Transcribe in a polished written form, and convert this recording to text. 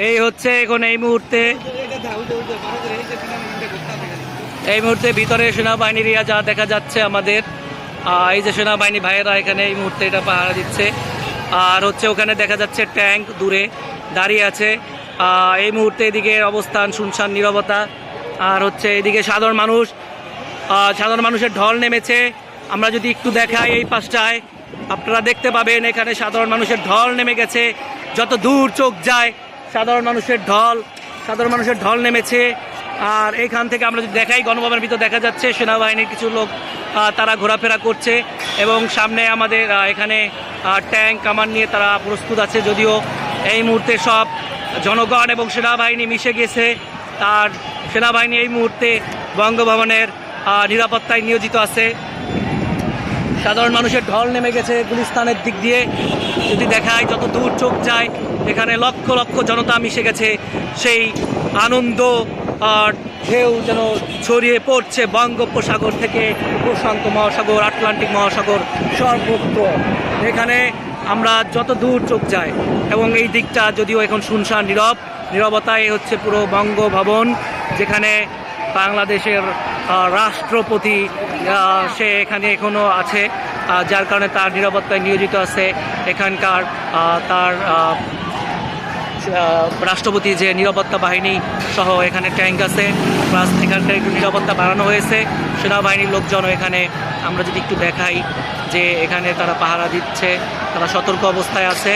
এই হচ্ছে এখন এই মুহূর্তে ভিতরে সেনাবাহিনীর যা দেখা যাচ্ছে আমাদের। এই যে সেনাবাহিনী ভাইয়েরা এখানে এই মুহূর্তে এটা পাহারা দিচ্ছে। আর হচ্ছে ওখানে দেখা যাচ্ছে ট্যাঙ্ক দূরে দাঁড়িয়ে আছে। এই মুহূর্তে এদিকে অবস্থান শুনশান নীরবতা। আর হচ্ছে এদিকে সাধারণ মানুষের ঢল নেমেছে। আমরা যদি একটু দেখাই এই পাশটায় আপনারা দেখতে পাবেন এখানে সাধারণ মানুষের ঢল নেমে গেছে। যত দূর চোখ যায় সাধারণ মানুষের ঢল নেমেছে। আর এইখান থেকে আমরা যদি দেখাই গণভবনের ভিতর দেখা যাচ্ছে সেনাবাহিনীর কিছু লোক তারা ঘোরাফেরা করছে এবং সামনে আমাদের এখানে ট্যাঙ্ক কামান নিয়ে তারা প্রস্তুত আছে। যদিও এই মুহূর্তে সব জনগণ এবং সেনাবাহিনী মিশে গেছে। তার সেনাবাহিনী এই মুহূর্তে বঙ্গভবনের নিরাপত্তায় নিয়োজিত আছে। সাধারণ মানুষের ঢল নেমে গেছে গুলিস্তানের দিক দিয়ে। যদি দেখায় যত দূর চোখ যায় এখানে লক্ষ লক্ষ জনতা মিশে গেছে। সেই আনন্দ আর ঢেউ যেন ছড়িয়ে পড়ছে বঙ্গোপসাগর থেকে প্রশান্ত মহাসাগর, আটলান্টিক মহাসাগর সর্বত্র। এখানে আমরা যত দূর চোখ যায় এবং এই দিকটা যদিও এখন শুনশান নীরবতায় হচ্ছে পুরো বঙ্গভবন, যেখানে বাংলাদেশের রাষ্ট্রপতি সে এখানে এখনও আছে, যার কারণে তার নিরাপত্তায় নিয়োজিত আছে। এখানকার তার রাষ্ট্রপতি যে নিরাপত্তা বাহিনী সহ এখানে ট্যাঙ্ক আছে, প্লাস এখানকার একটু নিরাপত্তা বাড়ানো হয়েছে। সেনাবাহিনীর লোকজনও এখানে আমরা যদি একটু দেখাই যে এখানে তারা পাহারা দিচ্ছে, তারা সতর্ক অবস্থায় আছে।